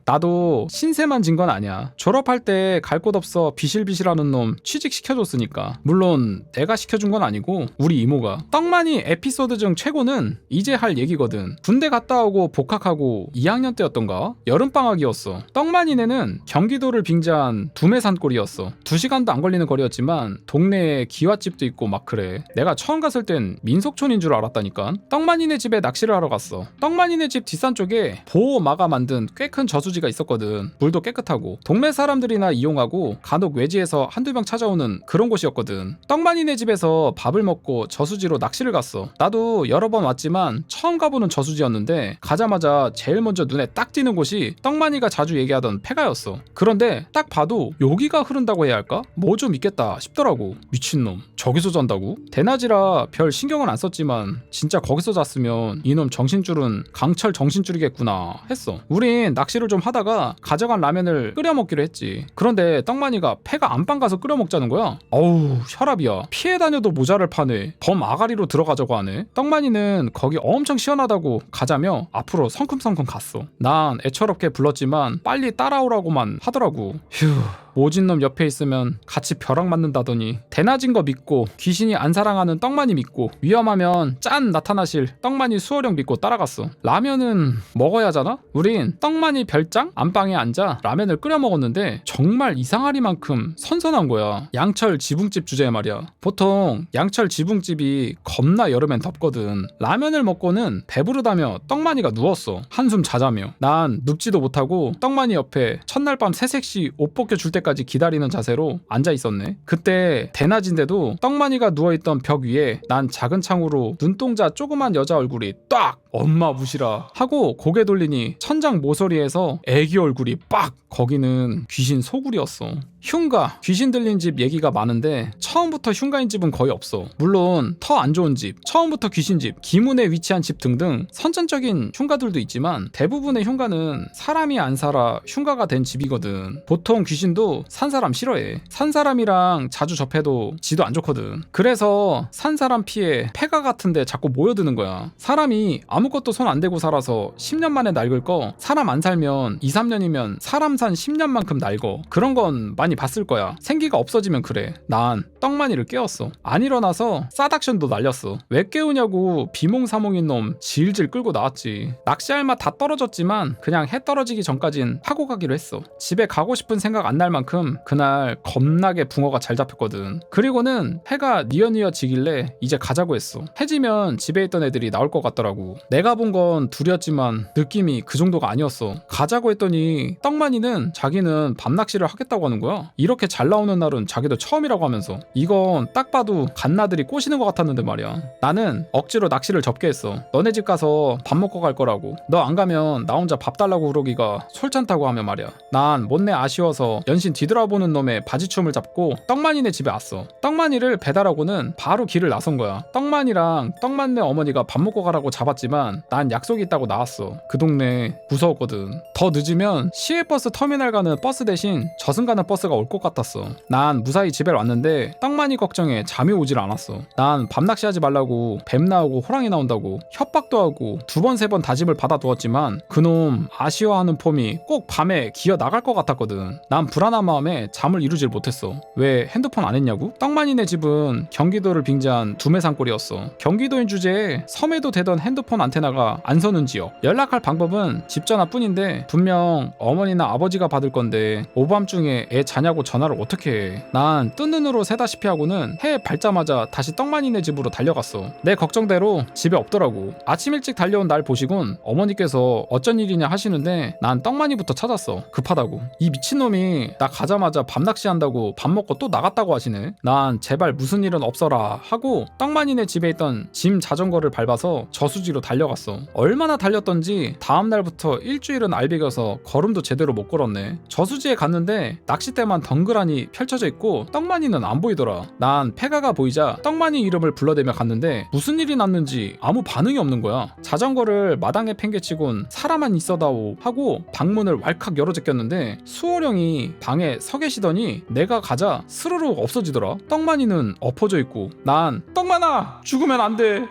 나도 신세만 진 건 아니야. 졸업할 때 갈 곳 없어 비실비실하는 놈 취직시켜줬으니까. 물론 내가 시켜준 건 아니고 우리 이모가. 떡만이 에피소드 중 최고는 이제 할 얘기거든. 군대 갔다 오고 복학하고 2학년 때였던가? 여름방학이었어. 떡만이네는 경기도를 빙자한 두메산골이었어. 2시간도 안 걸리는 거리였지만 동네에 기와집도 있고 막 그래. 내가 처음 갔을 땐 민속촌인 줄 알았다니까. 떡만이네 집에 낚시를 하러 갔어. 떡만이네 집 뒷산 쪽에 보호마가 만든 꽤 큰 저수지가 있었거든. 물도 깨끗하고 동네 사람들이나 이용하고 간혹 외지에서 한두 명 찾아오는 그런 곳이었거든. 떡만이네 집에서 밥을 먹고 저수지로 낚시를 갔어. 나도 여러 번 왔지만 처음 가보는 저수지였는데 가자마자 제일 먼저 눈에 딱 띄는 곳이 떡만이가 자주 얘기하던 폐가였어. 그런데 딱 봐도 여기가 흐른다고 해야 할까? 뭐 좀 있겠다 싶더라고. 미친놈 저기서 잔다고? 대낮이라 별 신경은 안 썼지만 진짜 거기서 잤으면 이놈 정신줄은 강철 정신줄이겠구나 했어. 우린 낚시를 좀 하다가 가져간 라면을 끓여 먹기로 했지. 그런데 떡만이가 폐가 안방 가서 끓여 먹자는 거야. 어우 혈압이야. 피해 다녀도 모자를 파네. 범 아가리로 들어가자고 하네. 떡만이는 거기 엄청 시원하다고 가자며 앞으로 성큼성큼 갔어. 난 애처롭게 불렀지만 빨리 따라오라고만 하더라고. 휴. 모진놈 옆에 있으면 같이 벼락 맞는다더니 대낮인 거 믿고 귀신이 안 사랑하는 떡만이 믿고 위험하면 짠 나타나실 떡만이 수호령 믿고 따라갔어. 라면은 먹어야 하잖아? 우린 떡만이 별장 안방에 앉아 라면을 끓여 먹었는데 정말 이상하리만큼 선선한 거야. 양철 지붕집 주제에 말이야. 보통 양철 지붕집이 겁나 여름엔 덥거든. 라면을 먹고는 배부르다며 떡만이가 누웠어. 한숨 자자며. 난 눕지도 못하고 떡만이 옆에 첫날 밤 새색시 옷 벗겨줄 때까지 기다리는 자세로 앉아 있었네. 그때 대낮인데도 떡만이가 누워있던 벽 위에 난 작은 창으로 눈동자 조그만 여자 얼굴이 딱 엄마 무시라 하고 고개 돌리니 천장 모서리에서 애기 얼굴이 빡. 거기는 귀신 소굴이었어. 흉가, 귀신 들린 집 얘기가 많은데 처음부터 흉가인 집은 거의 없어. 물론 더 안 좋은 집, 처음부터 귀신집, 기문에 위치한 집 등등 선천적인 흉가들도 있지만 대부분의 흉가는 사람이 안 살아 흉가가 된 집이거든. 보통 귀신도 지도 산 사람 싫어해. 산 사람이랑 자주 접해도 지도 안 좋거든. 그래서 산 사람 피해 폐가 같은데 자꾸 모여드는 거야. 사람이 아무것도 손 안 대고 살아서 10년 만에 낡을 거 사람 안 살면 2, 3년이면 사람 산 10년만큼 낡어. 그런 건 많이 봤을 거야. 생기가 없어지면 그래. 난 떡마니를 깨웠어. 안 일어나서 싸닥션도 날렸어. 왜 깨우냐고 비몽사몽인 놈 질질 끌고 나왔지. 낚시할 맛 다 떨어졌지만 그냥 해 떨어지기 전까진 하고 가기로 했어. 집에 가고 싶은 생각 안 날 만큼 그날 겁나게 붕어가 잘 잡혔거든. 그리고는 해가 뉘어뉘어 지길래 이제 가자고 했어. 해지면 집에 있던 애들이 나올 것 같더라고. 내가 본 건 둘이었지만 느낌이 그 정도가 아니었어. 가자고 했더니 떡마니는 자기는 밤낚시를 하겠다고 하는 거야. 이렇게 잘 나오는 날은 자기도 처음이라고 하면서. 이건 딱 봐도 갓나들이 꼬시는 것 같았는데 말이야. 나는 억지로 낚시를 접게 했어. 너네 집 가서 밥 먹고 갈 거라고. 너 안 가면 나 혼자 밥 달라고 그러기가 솔찬다고 하며 말이야. 난 못내 아쉬워서 연신 뒤돌아보는 놈의 바지춤을 잡고 떡마니네 집에 왔어. 떡마니를 배달하고는 바로 길을 나선 거야. 떡마니랑 떡만네 어머니가 밥 먹고 가라고 잡았지만 난 약속이 있다고 나왔어. 그 동네 무서웠거든. 더 늦으면 시외버스 터미널 가는 버스 대신 저승 가는 버스가 올 것 같았어. 난 무사히 집에 왔는데 떡마니 걱정에 잠이 오질 않았어. 난 밤낚시하지 말라고 뱀 나오고 호랑이 나온다고 협박도 하고 2번 3번 다짐을 받아두었지만 그놈 아쉬워하는 폼이 꼭 밤에 기어 나갈 것 같았거든. 난 불안한 마음에 잠을 이루질 못했어. 왜 핸드폰 안 했냐고? 떡마니네 집은 경기도를 빙자한 두메산골이었어. 경기도인 주제에 섬에도 되던 핸드폰 안테나가 안 서는 지역. 연락할 방법은 집 전화뿐인데 분명 어머니나 아버지가 받을 건데 오밤중에 애 자냐고 전화를 어떻게 해. 난 뜬 눈으로 새다시피 하고는 해 밝자마자 다시 떡마니네 집으로 달려갔어. 내 걱정대로 집에 없더라고. 아침 일찍 달려온 날 보시곤 어머니께서 어쩐 일이냐 하시는데 난 떡마니부터 찾았어. 급하다고. 이 미친놈이 나 가자마자 밤낚시 한다고 밥 먹고 또 나갔다고 하시네. 난 제발 무슨 일은 없어라 하고 떡마니네 집에 있던 짐 자전거를 밟아서 저수지로 달려갔어. 얼마나 달렸던지 다음날부터 일주일은 알배겨서 걸음도 제대로 못 걸었네. 저수지에 갔는데 낚싯대만 덩그라니 펼쳐져 있고 떡마니는 안 보이더라. 난 폐가가 보이자 떡마니 이름을 불러대며 갔는데 무슨 일이 났는지 아무 반응이 없는 거야. 자전거를 마당에 팽개치곤 사람만 있어다오 하고 방문을 왈칵 열어 제꼈는데 수호령이 방에 서 계시더니 내가 가자 스르륵 없어지더라. 떡마니는 엎어져 있고 난 떡마나 죽으면 안 돼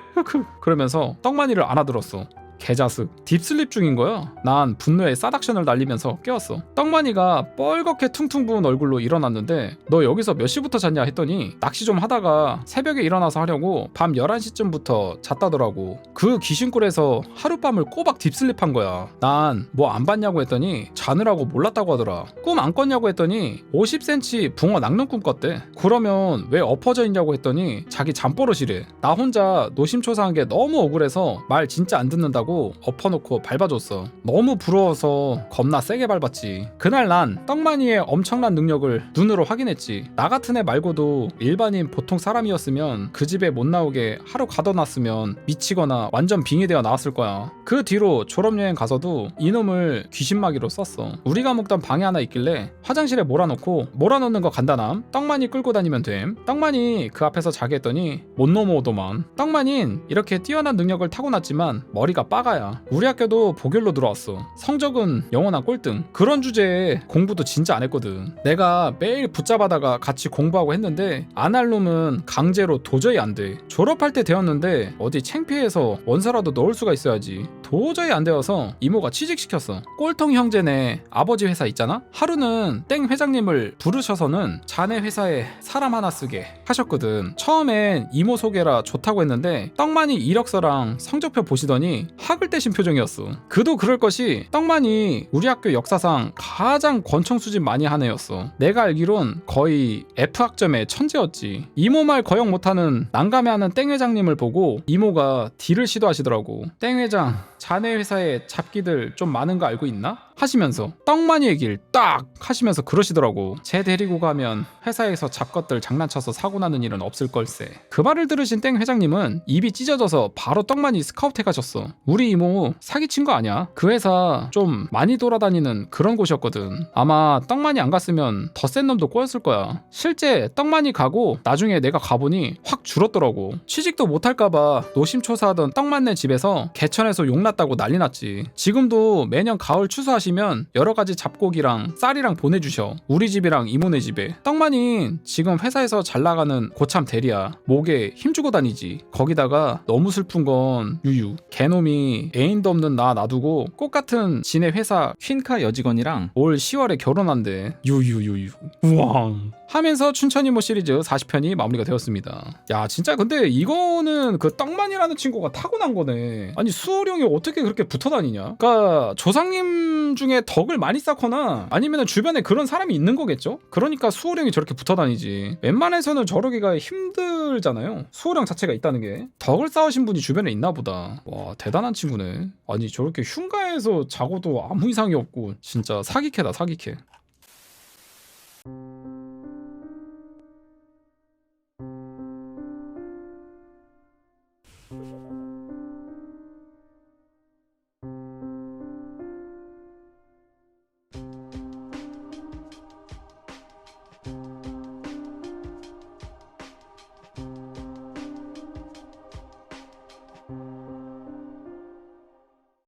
그러면서 떡마니를 안아들었어. 개자식. 딥슬립 중인 거야. 난 분노에 싸닥션을 날리면서 깨웠어. 떡마니가 뻘겋게 퉁퉁 부은 얼굴로 일어났는데 너 여기서 몇 시부터 잤냐 했더니 낚시 좀 하다가 새벽에 일어나서 하려고 밤 11시쯤부터 잤다더라고. 그 귀신굴에서 하룻밤을 꼬박 딥슬립한 거야. 난 뭐 안 봤냐고 했더니 자느라고 몰랐다고 하더라. 꿈 안 꿨냐고 했더니 50cm 붕어 낚는 꿈 꿨대. 그러면 왜 엎어져 있냐고 했더니 자기 잠버릇이래. 나 혼자 노심초사한 게 너무 억울해서 말 진짜 안 듣는다고 엎어놓고 밟아줬어. 너무 부러워서 겁나 세게 밟았지. 그날 난 떡마니의 엄청난 능력을 눈으로 확인했지. 나 같은 애 말고도 일반인 보통 사람이었으면 그 집에 못 나오게 하루 가둬놨으면 미치거나 완전 빙의되어 나왔을 거야. 그 뒤로 졸업여행 가서도 이놈을 귀신마귀로 썼어. 우리가 묵던 방에 하나 있길래 화장실에 몰아놓고 몰아놓는 거 간단함. 떡마니 끌고 다니면 됨. 떡마니 그 앞에서 자게 했더니 못 넘어오더만. 떡마니는 이렇게 뛰어난 능력을 타고났지만 머리가 빠가야. 우리 학교도 보결로 들어왔어. 성적은 영원한 꼴등. 그런 주제에 공부도 진짜 안 했거든. 내가 매일 붙잡아다가 같이 공부하고 했는데 안 할 놈은 강제로 도저히 안 돼. 졸업할 때 되었는데 어디 창피해서 원서라도 넣을 수가 있어야지. 도저히 안 되어서 이모가 취직시켰어. 꼴통 형제네 아버지 회사 있잖아? 하루는 땡 회장님을 부르셔서는 자네 회사에 사람 하나 쓰게 하셨거든. 처음엔 이모 소개라 좋다고 했는데 떡마니 이력서랑 성적표 보시더니 학을 떼신 표정이었어. 그도 그럴 것이 떡마니 우리 학교 역사상 가장 권총수집 많이 한 애였어. 내가 알기론 거의 F학점의 천재였지. 이모 말 거역 못하는 난감해하는 땡 회장님을 보고 이모가 딜을 시도하시더라고. 땡 회장, 자네 회사에 잡기들 좀 많은 거 알고 있나? 하시면서 떡마니의 길 딱 하시면서 그러시더라고. 쟤 데리고 가면 회사에서 잡것들 장난쳐서 사고 나는 일은 없을 걸세. 그 말을 들으신 땡 회장님은 입이 찢어져서 바로 떡마니 스카우트 해가셨어. 우리 이모 사기친 거 아니야? 그 회사 좀 많이 돌아다니는 그런 곳이었거든. 아마 떡마니 안 갔으면 더 센 놈도 꼬였을 거야. 실제 떡마니 가고 나중에 내가 가보니 확 줄었더라고. 취직도 못할까봐 노심초사하던 떡만네 집에서 개천에서 용났다고 난리 났지. 지금도 매년 가을 추수하시 있으면 여러 가지 잡곡이랑 쌀이랑 보내주셔. 우리 집이랑 이모네 집에. 떡만인 지금 회사에서 잘 나가는 고참 대리야. 목에 힘주고 다니지. 거기다가 너무 슬픈 건 유유. 개놈이 애인도 없는 나 놔두고 꽃같은 지네 회사 퀸카 여직원이랑 올 10월에 결혼한대. 유유유유. 우왕. 하면서 춘천이모 시리즈 40편이 마무리가 되었습니다. 야 진짜 근데 이거는 그 떡만이라는 친구가 타고난 거네. 아니 수호령이 어떻게 그렇게 붙어 다니냐. 그러니까 조상님 중에 덕을 많이 쌓거나 아니면 주변에 그런 사람이 있는 거겠죠. 그러니까 수호령이 저렇게 붙어 다니지. 웬만해서는 저러기가 힘들잖아요. 수호령 자체가 있다는 게. 덕을 쌓으신 분이 주변에 있나 보다. 와 대단한 친구네. 아니 저렇게 흉가에서 자고도 아무 이상이 없고 진짜 사기캐다 사기캐.